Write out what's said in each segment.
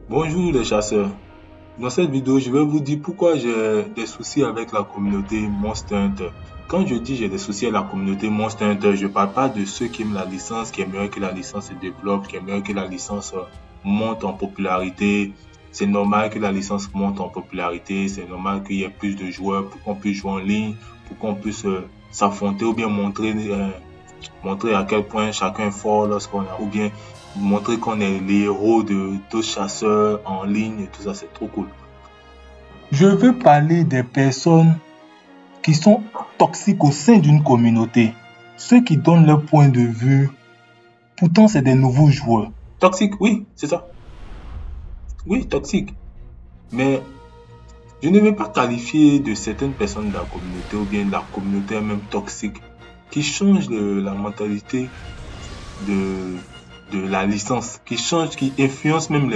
Bonjour les chasseurs. Dans cette vidéo, je vais vous dire pourquoi j'ai des soucis avec la communauté Monster Hunter. Quand je dis j'ai des soucis avec la communauté Monster Hunter, je parle pas de ceux qui aiment la licence, qui aimeraient que la licence se développe, qui aimeraient que la licence monte en popularité. C'est normal que la licence monte en popularité, c'est normal qu'il y ait plus de joueurs pour qu'on puisse jouer en ligne, pour qu'on puisse s'affronter ou bien montrer à quel point chacun est fort lorsqu'on a, ou bien montrer qu'on est les héros de d'autres chasseurs en ligne et tout ça, c'est trop cool. Je veux parler des personnes qui sont toxiques au sein d'une communauté. Ceux qui donnent leur point de vue, pourtant c'est des nouveaux joueurs. Toxique, oui, c'est ça. Oui, toxique. Mais je ne vais pas qualifier de certaines personnes de la communauté ou bien de la communauté même toxique qui changent la mentalité de, de la licence, qui change, qui influence même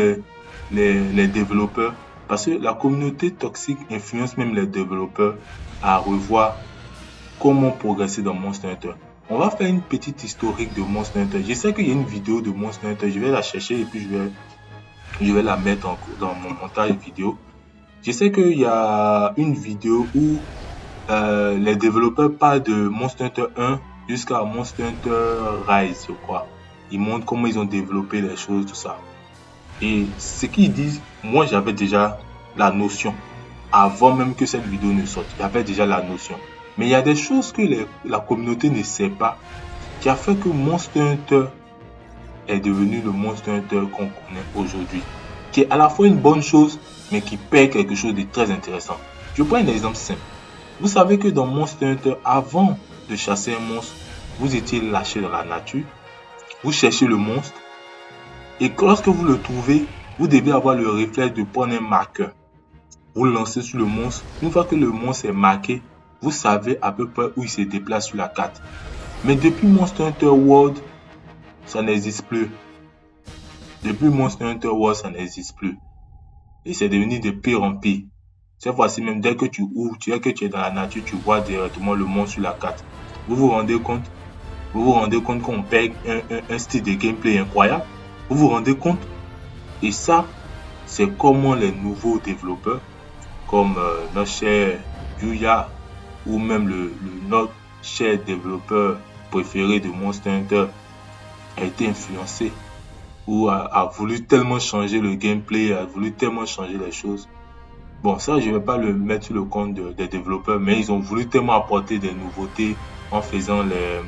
les développeurs. Parce que la communauté toxique influence même les développeurs à revoir comment progresser dans Monster Hunter. On va faire une petite historique de Monster Hunter. Je sais qu'il y a une vidéo de Monster Hunter, je vais la chercher et puis je vais la mettre dans mon montage vidéo. Je sais qu'il y a une vidéo où les développeurs parlent de Monster Hunter 1 jusqu'à Monster Hunter Rise, je crois. Ils montrent comment ils ont développé les choses, tout ça. Et ce qu'ils disent, moi j'avais déjà la notion. Avant même que cette vidéo ne sorte, j'avais déjà la notion. Mais il y a des choses que la communauté ne sait pas, qui a fait que Monster Hunter est devenu le Monster Hunter qu'on connaît aujourd'hui. Qui est à la fois une bonne chose, mais qui perd quelque chose de très intéressant. Je prends un exemple simple. Vous savez que dans Monster Hunter, avant de chasser un monstre, vous étiez lâché dans la nature, vous cherchez le monstre, et lorsque vous le trouvez, vous devez avoir le réflexe de prendre un marqueur. Vous le lancez sur le monstre. Une fois que le monstre est marqué, vous savez à peu près où il se déplace sur la carte. Mais depuis Monster Hunter World, ça n'existe plus. Depuis Monster Hunter World, ça n'existe plus. Et c'est devenu de pire en pire. Cette fois-ci même, dès que tu ouvres, dès que tu es dans la nature, tu vois directement le monstre sur la carte. Vous vous rendez compte? Vous vous rendez compte qu'on perd un style de gameplay incroyable? Vous vous rendez compte? Et ça, c'est comment les nouveaux développeurs, comme notre cher Yuya, ou même notre cher développeur préféré de Monster Hunter, a été influencé ou a voulu tellement changer le gameplay, a voulu tellement changer les choses. Bon, ça, je ne vais pas le mettre sur le compte des développeurs, mais ils ont voulu tellement apporter des nouveautés en faisant les...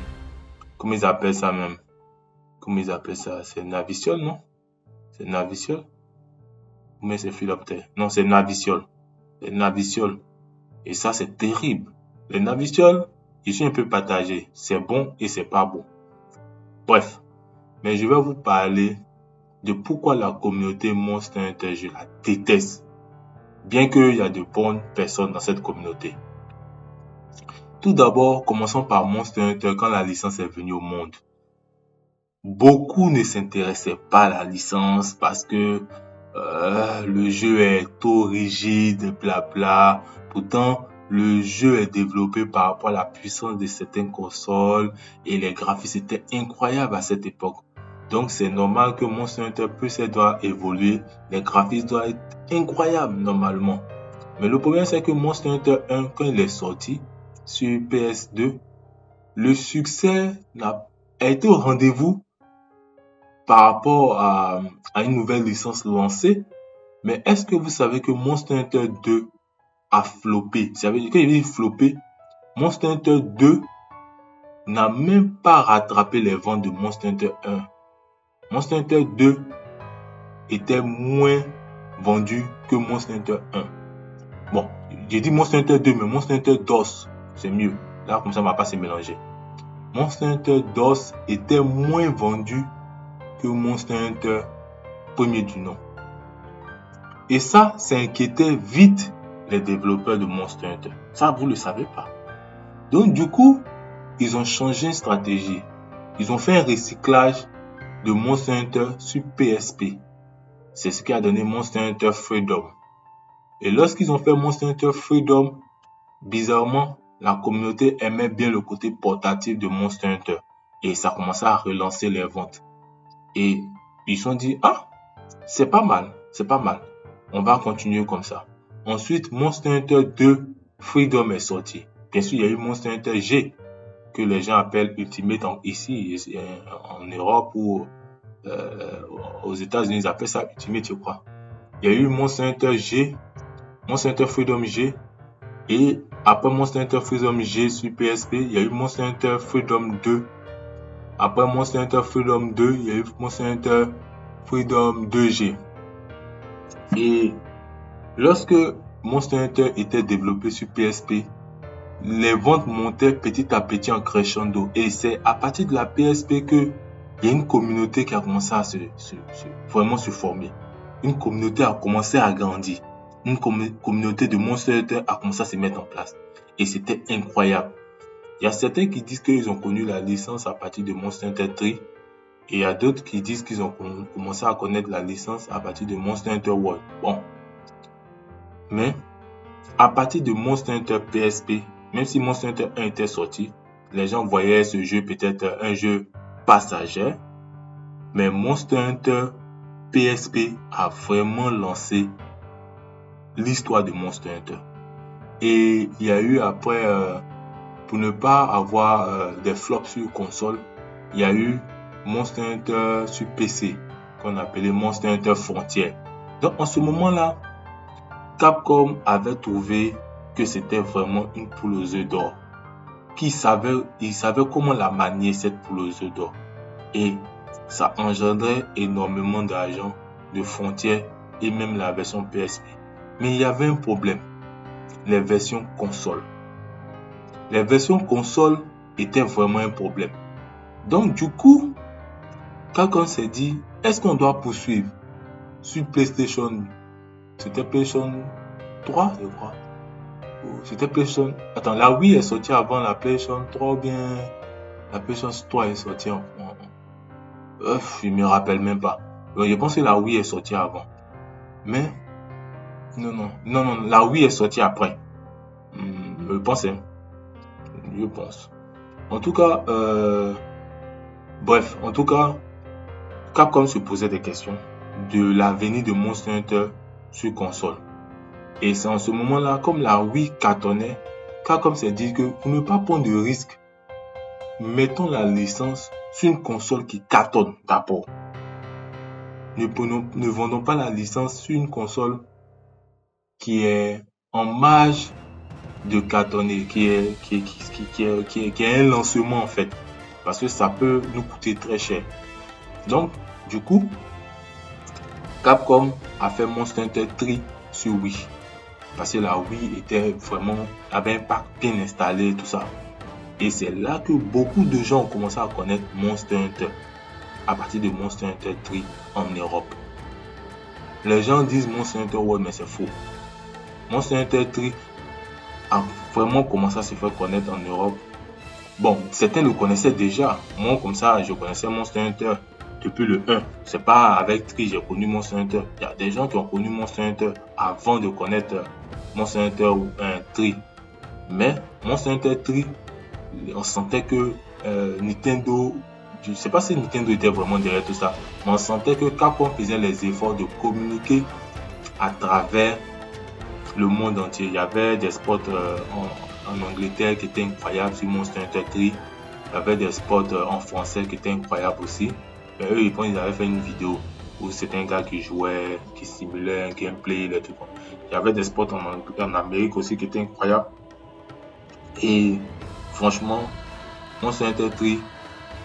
Comment ils appellent ça même? Comment ils appellent ça? C'est Naviciol, non? C'est Naviciol? Ou bien c'est Philoptère? Non, c'est Naviciol. C'est Naviciol. Et ça, c'est terrible. Les Naviciol, je suis un peu partagé. C'est bon et c'est pas bon. Bref. Mais je vais vous parler de pourquoi la communauté Monster Hunter, je la déteste. Bien qu'il y a de bonnes personnes dans cette communauté. Tout d'abord, commençons par Monster Hunter quand la licence est venue au monde. Beaucoup ne s'intéressaient pas à la licence parce que le jeu est trop rigide, blabla. Pourtant, le jeu est développé par rapport à la puissance de certaines consoles et les graphismes étaient incroyables à cette époque. Donc, c'est normal que Monster Hunter puisse doit évoluer. Les graphismes doivent être incroyables normalement. Mais le problème, c'est que Monster Hunter 1, quand il est sorti sur PS2, le succès a été au rendez-vous par rapport à une nouvelle licence lancée. Mais est-ce que vous savez que Monster Hunter 2 a floppé? Ça veut dire qu'il dit floppé. Monster Hunter 2 n'a même pas rattrapé les ventes de Monster Hunter 1. Monster Hunter 2 était moins vendu que Monster Hunter 1. Bon, j'ai dit Monster Hunter 2, mais Monster Hunter DOS, c'est mieux. Là, comme ça, on ne va pas se mélanger. Monster Hunter DOS était moins vendu que Monster Hunter premier du nom. Et ça inquiétait vite les développeurs de Monster Hunter. Ça, vous ne le savez pas. Donc, du coup, ils ont changé une stratégie. Ils ont fait un recyclage de Monster Hunter sur PSP. C'est ce qui a donné Monster Hunter Freedom. Et lorsqu'ils ont fait Monster Hunter Freedom, bizarrement, la communauté aimait bien le côté portatif de Monster Hunter. Et ça commençait à relancer les ventes. Et ils se sont dit, ah, c'est pas mal. c'est pas mal. On va continuer comme ça. Ensuite, Monster Hunter 2 Freedom est sorti. Bien sûr, il y a eu Monster Hunter G, que les gens appellent Ultimate ici, en Europe ou aux États-Unis, ils appellent ça Ultimate, je crois. Il y a eu Monster Hunter G, Monster Hunter Freedom G, et après Monster Hunter Freedom G sur PSP, il y a eu Monster Hunter Freedom 2. Après Monster Hunter Freedom 2, il y a eu Monster Hunter Freedom 2G. Et lorsque Monster Hunter était développé sur PSP, les ventes montaient petit à petit en crescendo. Et c'est à partir de la PSP que il y a une communauté qui a commencé à vraiment se former. Une communauté a commencé à grandir. Une communauté de Monster Hunter a commencé à se mettre en place. Et c'était incroyable. Il y a certains qui disent qu'ils ont connu la licence à partir de Monster Hunter 3. Et il y a d'autres qui disent qu'ils ont commencé à connaître la licence à partir de Monster Hunter World. Bon. Mais, à partir de Monster Hunter PSP, même si Monster Hunter 1 était sorti, les gens voyaient ce jeu peut-être un jeu passager. Mais Monster Hunter PSP a vraiment lancé l'histoire de Monster Hunter. Et il y a eu après, pour ne pas avoir des flops sur console, il y a eu Monster Hunter sur PC, qu'on appelait Monster Hunter Frontier. Donc en ce moment-là, Capcom avait trouvé que c'était vraiment une poule aux œufs d'or. Il savait comment la manier, cette poule aux œufs d'or. Et ça engendrait énormément d'argent de Frontier et même la version PSP. Mais il y avait un problème. Les versions console. Les versions console étaient vraiment un problème. Donc du coup, Capcom s'est dit, est-ce qu'on doit poursuivre sur PlayStation? C'était PlayStation 3, je crois. C'était PlayStation... Attends, la Wii est sortie avant la PlayStation 3 ou bien la PlayStation 3 est sortie en... je me rappelle même pas. Donc, je pense que la Wii est sortie avant. Mais... Non, la Wii est sortie après. Je pense. En tout cas, bref, Capcom se posait des questions de l'avenir de Monster Hunter sur console. Et c'est en ce moment-là, comme la Wii cartonnait, Capcom s'est dit que pour ne pas prendre de risques, mettons la licence sur une console qui cartonne d'abord. Ne vendons pas la licence sur une console qui est en marge de cartonner, qui est un lancement en fait, parce que ça peut nous coûter très cher. Donc, du coup, Capcom a fait Monster Hunter 3 sur Wii, parce que la Wii avait un pack bien installé et tout ça. Et c'est là que beaucoup de gens ont commencé à connaître Monster Hunter, à partir de Monster Hunter 3 en Europe. Les gens disent Monster Hunter World, mais c'est faux. Monster Hunter 3 a vraiment commencé à se faire connaître en Europe. Bon, certains le connaissaient déjà. Moi, comme ça, je connaissais Monster Hunter depuis le 1. C'est pas avec 3 j'ai connu Monster Hunter. Il y a des gens qui ont connu Monster Hunter avant de connaître Monster Hunter 3. Mais Monster Hunter 3, on sentait que Nintendo, je sais pas si Nintendo était vraiment derrière tout ça, mais on sentait que Capcom faisait les efforts de communiquer à travers le monde entier. Il y avait des spots en Angleterre qui étaient incroyables sur Monster Hunter 3. Il y avait des spots en français qui étaient incroyables aussi. Mais eux, ils avaient fait une vidéo où c'était un gars qui jouait, qui simulait un gameplay, des trucs. Il y avait des spots en Amérique aussi qui étaient incroyables. Et franchement, Monster Hunter 3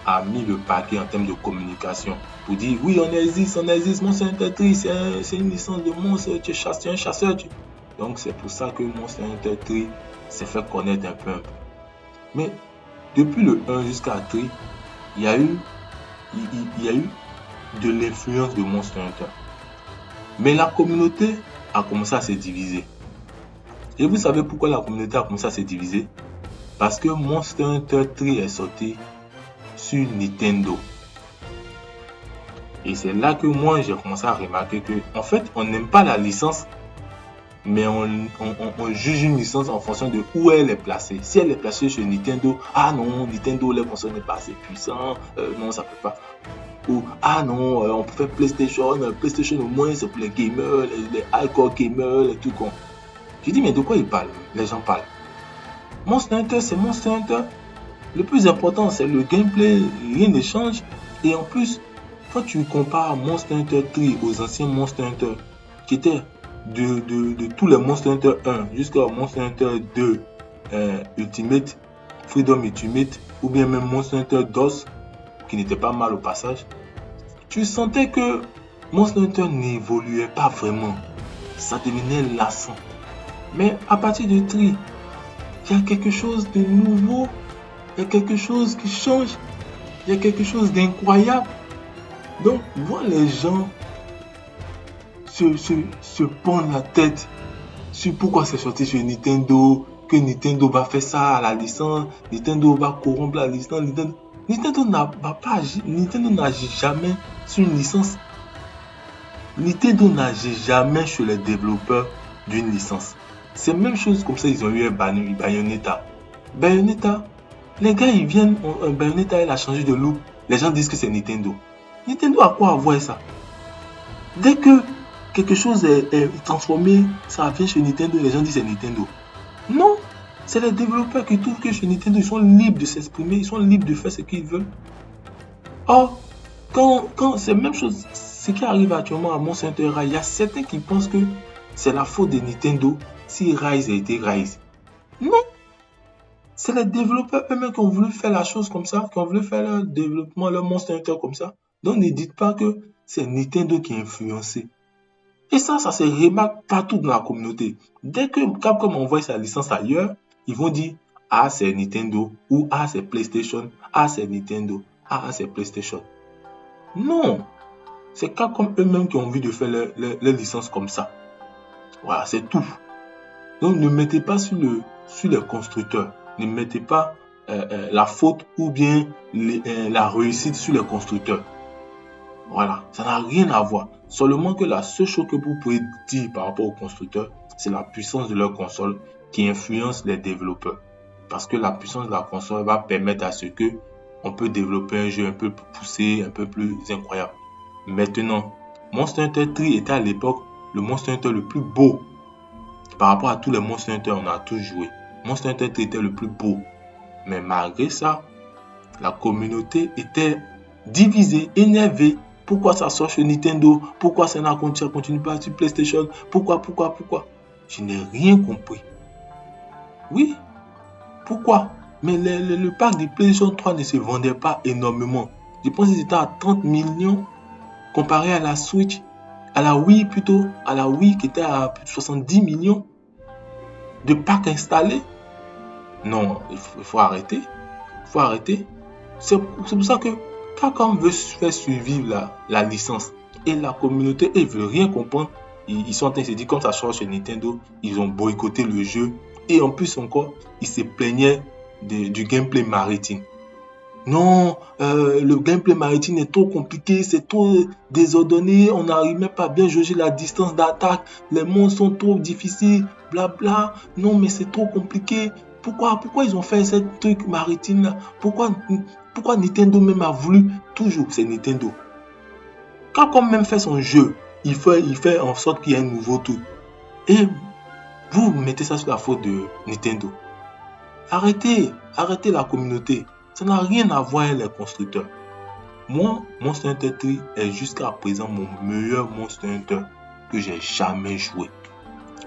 a mis le paquet en termes de communication pour dire oui, on existe, Monster Hunter 3, c'est une licence de monstre, tu es un chasseur. Donc c'est pour ça que Monster Hunter 3 s'est fait connaître un peu. Mais depuis le 1 jusqu'à 3, il y a eu de l'influence de Monster Hunter. Mais la communauté a commencé à se diviser. Et vous savez pourquoi la communauté a commencé à se diviser? Parce que Monster Hunter 3 est sorti sur Nintendo. Et c'est là que moi j'ai commencé à remarquer que en fait on n'aime pas la licence, mais on juge une licence en fonction de où elle est placée. Si elle est placée chez Nintendo, ah non, Nintendo, les consoles n'est pas assez puissant, non, ça peut pas. Ou ah non, on peut faire PlayStation. PlayStation au moins c'est pour les gamers, les hardcore gamers, les trucs. Je dis mais de quoi ils parlent? Les gens parlent. Monster Hunter, c'est Monster Hunter. Le plus important, c'est le gameplay, rien ne change. Et en plus, quand tu compares Monster Hunter 3 aux anciens Monster Hunter, qui étaient de tous les Monster Hunter 1 jusqu'à Monster Hunter 2 Ultimate, Freedom Ultimate, ou bien même Monster Hunter DOS, qui n'était pas mal au passage, tu sentais que Monster Hunter n'évoluait pas vraiment. Ça devenait lassant. Mais à partir de 3, il y a quelque chose de nouveau. Il y a quelque chose qui change. Il y a quelque chose d'incroyable. Donc, voir les gens se prendre la tête sur pourquoi c'est sorti sur Nintendo, que Nintendo va faire ça à la licence, Nintendo va corrompre la licence, Nintendo n'agit jamais sur une licence. Nintendo n'agit jamais sur les développeurs d'une licence. C'est la même chose comme ça, ils ont eu un Bayonetta. Bayonetta, les gars, ils viennent, Bayonetta, elle a changé de look. Les gens disent que c'est Nintendo. Nintendo a quoi à voir ça? Dès que quelque chose est transformé, ça vient chez Nintendo, les gens disent c'est Nintendo. Non, c'est les développeurs qui trouvent que chez Nintendo, ils sont libres de s'exprimer, ils sont libres de faire ce qu'ils veulent. Or, quand c'est la même chose, ce qui arrive actuellement à Monster Hunter Rise, il y a certains qui pensent que c'est la faute de Nintendo si Rise a été Rise. Non, c'est les développeurs eux-mêmes qui ont voulu faire la chose comme ça, qui ont voulu faire leur développement, leur Monster Hunter comme ça. Donc ne dites pas que c'est Nintendo qui a influencé. Et ça se remarque partout dans la communauté. Dès que Capcom envoie sa licence ailleurs, ils vont dire ah c'est Nintendo, ou ah c'est PlayStation, ah c'est Nintendo, ah c'est PlayStation. Non, c'est Capcom eux-mêmes qui ont envie de faire leur licence comme ça. Voilà, c'est tout. Donc ne mettez pas sur les constructeurs. Ne mettez pas la faute ou bien la réussite sur les constructeurs. Voilà, ça n'a rien à voir. Seulement que la seule chose que vous pouvez dire par rapport aux constructeurs, c'est la puissance de leur console qui influence les développeurs. Parce que la puissance de la console va permettre à ce que on peut développer un jeu un peu plus poussé, un peu plus incroyable. Maintenant, Monster Hunter 3 était à l'époque le Monster Hunter le plus beau. Par rapport à tous les Monster Hunter, on a tous joué. Monster Hunter 3 était le plus beau. Mais malgré ça, la communauté était divisée, énervée. Pourquoi ça sort sur Nintendo? Pourquoi ça ne continue pas sur PlayStation? Pourquoi? Je n'ai rien compris. Oui, pourquoi? Mais le pack de PlayStation 3 ne se vendait pas énormément. Je pense que c'était à 30 millions comparé à la Switch, à la Wii plutôt, à la Wii qui était à plus de 70 millions de packs installés. Non, il faut arrêter. C'est pour ça que Capcom veut faire survivre la licence. Et la communauté, ils ne veulent rien comprendre. Ils sont en train de se dire, comme ça sort chez Nintendo, ils ont boycotté le jeu. Et en plus encore, ils se plaignaient du gameplay maritime. Non, le gameplay maritime est trop compliqué, c'est trop désordonné, on n'arrive même pas à bien jauger la distance d'attaque, les monstres sont trop difficiles, blabla. Non, mais c'est trop compliqué. Pourquoi ils ont fait ce truc maritime là? Pourquoi Nintendo même a voulu? Toujours, c'est Nintendo. Quand même fait son jeu, il fait en sorte qu'il y ait un nouveau truc. Et vous mettez ça sur la faute de Nintendo. Arrêtez la communauté. Ça n'a rien à voir avec les constructeurs. Moi, Monster Hunter 3 est jusqu'à présent mon meilleur Monster Hunter que j'ai jamais joué.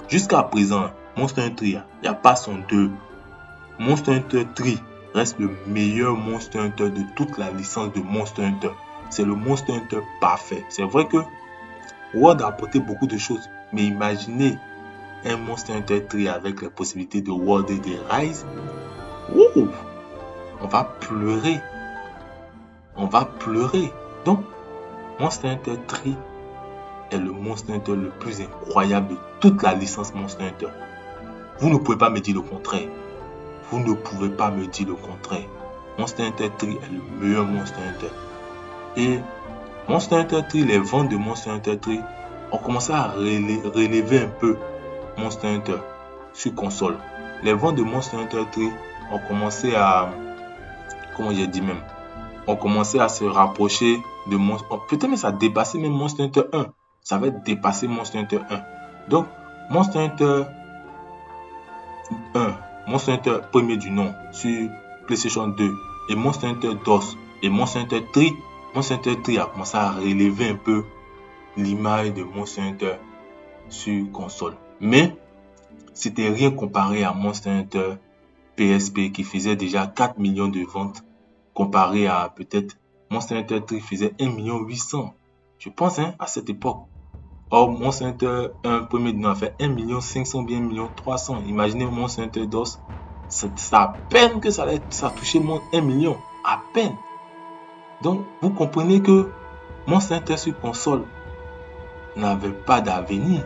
Jusqu'à présent, Monster Hunter 3, il n'y a pas son 2. Monster Hunter 3 reste le meilleur Monster Hunter de toute la licence de Monster Hunter. C'est le Monster Hunter parfait. C'est vrai que World a apporté beaucoup de choses, mais imaginez un Monster Hunter 3 avec la possibilité de World et de Rise. Ouh! On va pleurer. Donc, Monster Hunter 3 est le Monster Hunter le plus incroyable de toute la licence Monster Hunter. Vous ne pouvez pas me dire le contraire. Monster Hunter 3 est le meilleur Monster Hunter. Et Monster Hunter 3, les ventes de Monster Hunter 3 ont commencé à relever un peu Monster Hunter sur console. Les ventes de Monster Hunter 3 ont commencé à... ont commencé à se rapprocher de Monster. Peut-être même ça dépassait même Monster Hunter 1. Ça va dépasser Monster Hunter 1. Donc, Monster Hunter 1, Monster Hunter premier du nom sur PlayStation 2 et Monster Hunter DOS et Monster Hunter 3. Monster Hunter 3 a commencé à relever un peu l'image de Monster Hunter sur console. Mais c'était rien comparé à Monster Hunter PSP qui faisait déjà 4 millions de ventes comparé à peut-être Monster Hunter 3 faisait 1,8 million. Je pense à cette époque. Or, Monster Hunter 1 premier du nom a fait 1,5 million bien 1,3 million. Imaginez Monster Hunter DOS. C'est à peine que ça a touché 1 million. À peine. Donc, vous comprenez que Monster Hunter sur console n'avait pas d'avenir.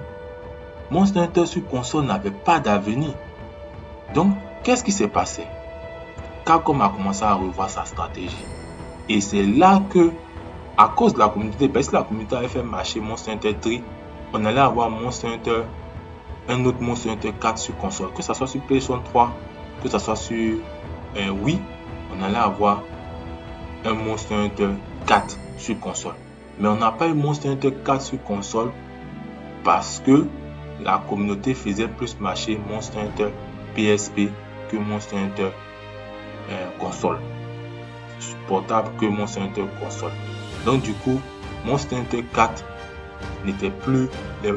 Monster Hunter sur console n'avait pas d'avenir. Donc, qu'est-ce qui s'est passé? Capcom a commencé à revoir sa stratégie. Et c'est là que, à cause de la communauté, parce que la communauté avait fait marcher Monster Hunter 3, on allait avoir Monster Hunter, un autre Monster Hunter 4 sur console. Que ce soit sur PlayStation 3, que ce soit sur Wii, on allait avoir un Monster Hunter 4 sur console. Mais on n'a pas eu Monster Hunter 4 sur console parce que la communauté faisait plus marcher Monster Hunter PSP que Monster Hunter console. Portable que Monster Hunter console. Donc du coup, Monster Hunter 4 n'était plus,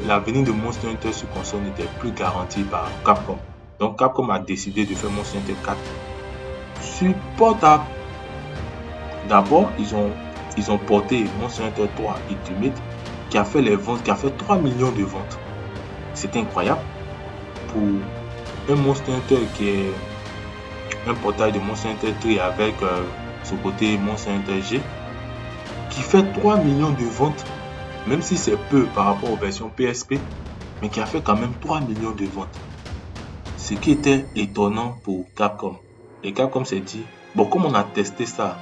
l'avenir de Monster Hunter sur console n'était plus garanti par Capcom. Donc Capcom a décidé de faire Monster Hunter 4 sur portable. D'abord, ils ont porté Monster Hunter 3 Ultimate qui a fait les ventes, qui a fait 3 millions de ventes. C'est incroyable pour un Monster Hunter qui est un portail de Monster Hunter 3 avec ce côté Monster Hunter G qui fait 3 millions de ventes, même si c'est peu par rapport aux versions PSP, mais qui a fait quand même 3 millions de ventes. Ce qui était étonnant pour Capcom. Et Capcom s'est dit, bon, comme on a testé ça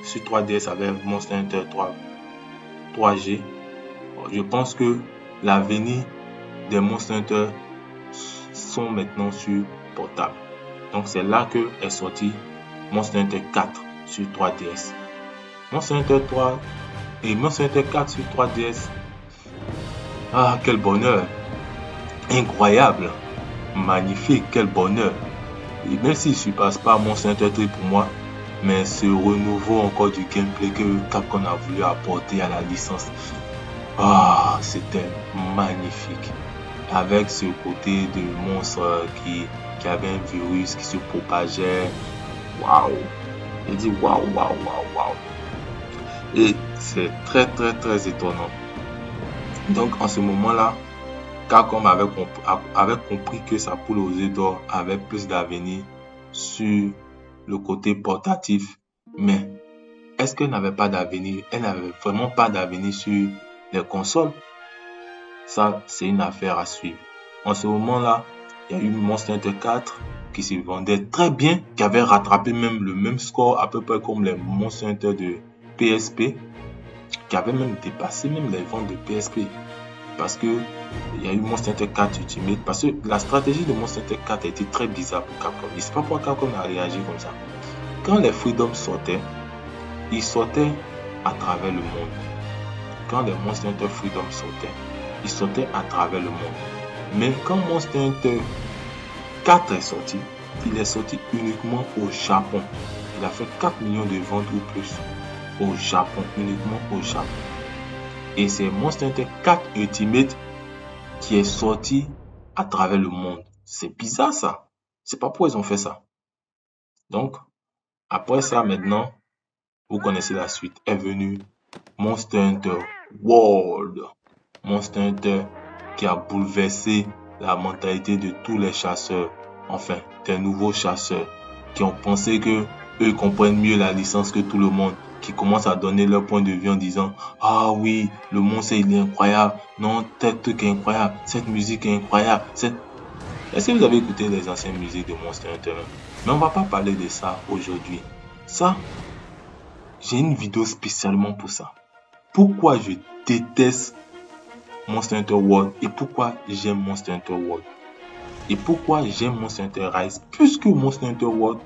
sur 3DS avec Monster Hunter 3G, je pense que l'avenir des Monster Hunter sont maintenant sur portable. Donc c'est là que est sorti Monster Hunter 4 sur 3DS. Monster Hunter 3 et Monster Hunter 4 sur 3DS. Ah, quel bonheur! Incroyable! Magnifique, quel bonheur! Et même s'il ne surpasse pas Monster Hunter 3 pour moi, mais ce renouveau encore du gameplay que Capcom a voulu apporter à la licence, c'était magnifique. Avec ce côté de monstre qui avait un virus qui se propageait. Waouh! J'ai dit waouh. Et c'est très très étonnant. Donc en ce moment-là, Capcom avait compris que sa poule aux œufs d'or avait plus d'avenir sur le côté portatif. Mais est-ce qu'elle n'avait pas d'avenir? Elle n'avait vraiment pas d'avenir sur les consoles. Ça, c'est une affaire à suivre. En ce moment-là, il y a eu Monster Hunter 4 qui se vendait très bien, qui avait rattrapé même le même score à peu près comme les Monster Hunter de PSP, qui avait même dépassé même les ventes de PSP. Parce que il y a eu Monster Hunter 4 Ultimate, parce que la stratégie de Monster Hunter 4 a été très bizarre pour Capcom. Je ne sais pas pourquoi Capcom a réagi comme ça. Quand les Freedom sortaient, ils sortaient à travers le monde. Quand les Monster Hunter Freedom sortaient, ils sortaient à travers le monde. Mais quand Monster Hunter 4 est sorti, il est sorti uniquement au Japon. Il a fait 4 millions de ventes ou plus au Japon, uniquement au Japon. Et c'est Monster Hunter 4 Ultimate qui est sorti à travers le monde. C'est bizarre ça. C'est pas pourquoi ils ont fait ça. Donc, après ça maintenant, vous connaissez la suite. Est venu Monster Hunter World. Monster Hunter qui a bouleversé la mentalité de tous les chasseurs. Enfin, des nouveaux chasseurs qui ont pensé que eux comprennent mieux la licence que tout le monde, qui commencent à donner leur point de vue en disant ah oui, le monstre il est incroyable, non, tel truc est incroyable, cette musique est incroyable. Est-ce que vous avez écouté les anciennes musiques de Monster Hunter? Mais on va pas parler de ça aujourd'hui. Ça, j'ai une vidéo spécialement pour ça. Pourquoi je déteste Monster Hunter World et pourquoi j'aime Monster Hunter World. Et pourquoi j'aime Monster Hunter Rise plus que Monster Hunter World.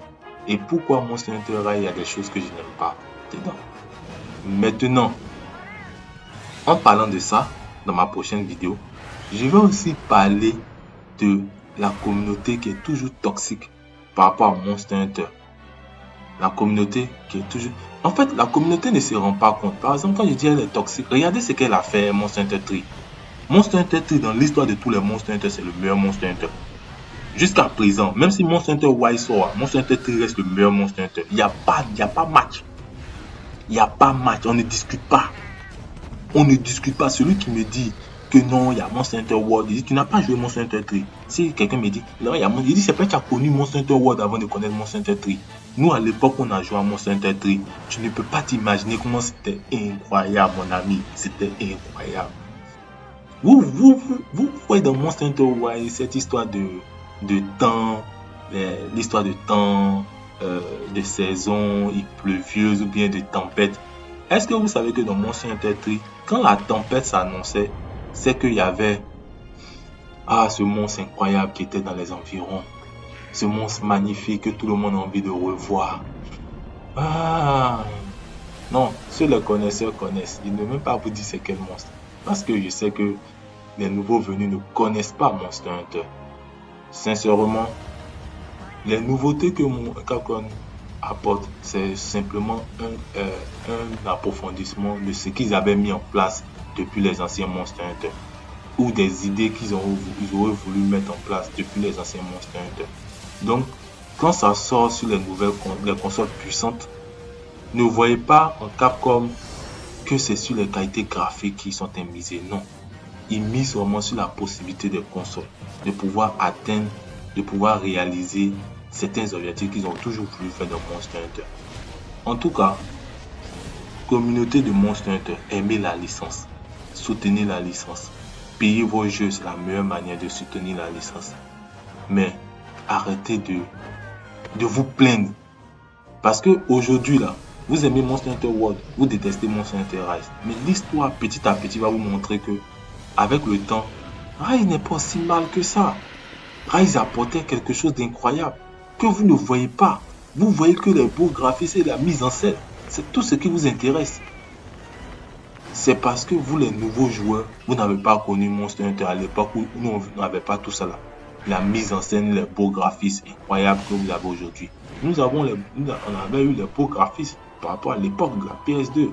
Et pourquoi Monster Hunter Rise, il y a des choses que je n'aime pas dedans. Maintenant, en parlant de ça, dans ma prochaine vidéo, je vais aussi parler de la communauté qui est toujours toxique par rapport à Monster Hunter. La communauté qui est toujours... En fait, la communauté ne se rend pas compte. Par exemple, quand je dis elle est toxique, regardez ce qu'elle a fait Monster Hunter 3. Monster Hunter 3, dans l'histoire de tous les Monster Hunter, c'est le meilleur Monster Hunter. Jusqu'à présent, même si Monster Hunter Wilds sort, Monster Hunter 3 reste le meilleur Monster Hunter. Il n'y a pas match. Il n'y a pas match. On ne discute pas. On ne discute pas. Celui qui me dit que non, il y a Monster Hunter World, il dit tu n'as pas joué Monster Hunter 3. Si quelqu'un me dit non, il y a Monster, il dit c'est pas que tu as connu Monster Hunter World avant de connaître Monster Hunter 3. Nous, à l'époque, on a joué à Monster Hunter 3. Tu ne peux pas t'imaginer comment c'était incroyable, mon ami. C'était incroyable. Vous voyez dans Monster Hunter World cette histoire de temps, l'histoire de temps, de saison pluvieuse ou bien de tempête. Est-ce que vous savez que dans Monster Hunter 3, quand la tempête s'annonçait, c'est qu'il y avait ce monstre incroyable qui était dans les environs. Ce monstre magnifique que tout le monde a envie de revoir. Non, seuls les connaisseurs connaissent. Je ne vais même pas vous dire c'est quel monstre. Parce que je sais que les nouveaux venus ne connaissent pas Monster Hunter. Sincèrement, les nouveautés que Capcom apporte, c'est simplement un approfondissement de ce qu'ils avaient mis en place depuis les anciens Monster Hunter, ou des idées qu'ils auraient voulu mettre en place depuis les anciens Monster Hunter. Donc, quand ça sort sur les consoles puissantes, ne voyez pas en Capcom que c'est sur les qualités graphiques qu'ils sont misés. Non, ils misent vraiment sur la possibilité des consoles de pouvoir atteindre, de pouvoir réaliser certains objectifs qu'ils ont toujours voulu faire dans Monster Hunter. En tout cas, communauté de Monster Hunter, aimez la licence, soutenez la licence, payez vos jeux, c'est la meilleure manière de soutenir la licence. Mais arrêtez de vous plaindre. Parce que aujourd'hui là, vous aimez Monster Hunter World, vous détestez Monster Hunter Rise. Mais l'histoire petit à petit va vous montrer que, avec le temps, Rise n'est pas si mal que ça. Rise apportait quelque chose d'incroyable que vous ne voyez pas. Vous voyez que les beaux graphismes et la mise en scène, c'est tout ce qui vous intéresse. C'est parce que vous, les nouveaux joueurs, vous n'avez pas connu Monster Hunter à l'époque où nous, on n'avait pas tout ça là. La mise en scène, les beaux graphismes incroyables que vous avez aujourd'hui. On avait eu les beaux graphismes par rapport à l'époque de la PS2.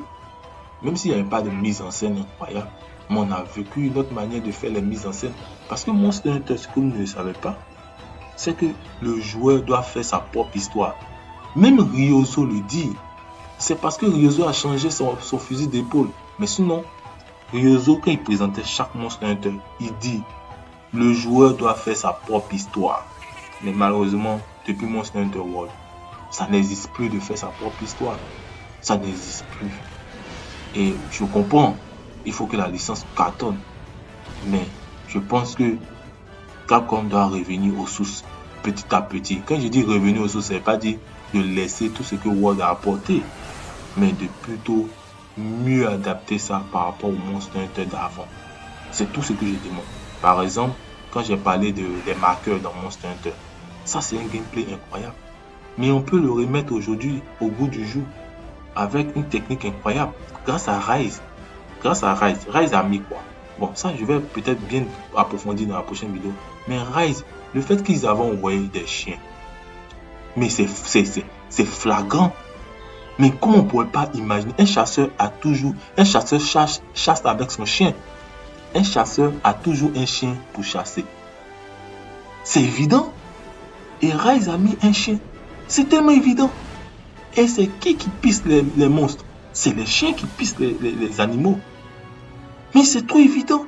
Même s'il n'y avait pas de mise en scène incroyable, mais on a vécu une autre manière de faire les mises en scène. Parce que Monster Hunter, ce que vous ne savez pas, c'est que le joueur doit faire sa propre histoire. Même Ryozo le dit. C'est parce que Ryozo a changé son fusil d'épaule. Mais sinon, Ryozo, quand il présentait chaque Monster Hunter, il dit le joueur doit faire sa propre histoire. Mais malheureusement, depuis Monster Hunter World, ça n'existe plus de faire sa propre histoire. Ça n'existe plus. Et je comprends, il faut que la licence cartonne. Mais je pense que Capcom doit revenir aux sources petit à petit. Quand je dis revenir aux sources, ça ne veut pas dire de laisser tout ce que World a apporté, mais de plutôt mieux adapter ça par rapport au Monster Hunter d'avant. C'est tout ce que je demande. Par exemple, quand j'ai parlé des marqueurs dans Monster Hunter, ça c'est un gameplay incroyable. Mais on peut le remettre aujourd'hui au goût du jour avec une technique incroyable grâce à Rise. Rise a mis quoi? Bon, ça je vais peut-être bien approfondir dans la prochaine vidéo. Mais Rise, le fait qu'ils avaient envoyé des chiens, mais c'est flagrant. Mais comment on pourrait pas imaginer? Un chasseur chasse avec son chien. Un chasseur a toujours un chien pour chasser. C'est évident. Et Rise a mis un chien. C'est tellement évident. Et c'est qui pisse les monstres? C'est les chiens qui pissent les animaux. Mais c'est trop évident.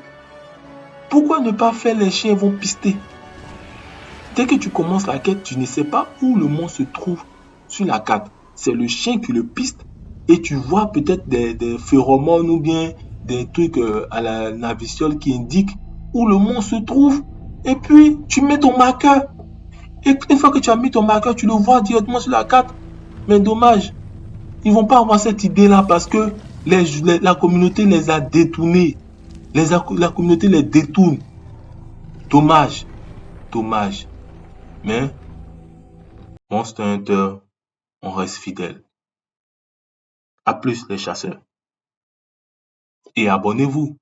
Pourquoi ne pas faire les chiens vont pister? Dès que tu commences la quête, tu ne sais pas où le monstre se trouve sur la carte. C'est le chien qui le piste et tu vois peut-être des phéromones ou bien des trucs à la naviciole qui indiquent où le monstre se trouve. Et puis, tu mets ton marqueur. Et une fois que tu as mis ton marqueur, tu le vois directement sur la carte. Mais dommage, ils vont pas avoir cette idée-là parce que la communauté les a détournés. La communauté les détourne. Dommage. Mais Monster Hunter, on reste fidèle. À plus les chasseurs. et abonnez-vous.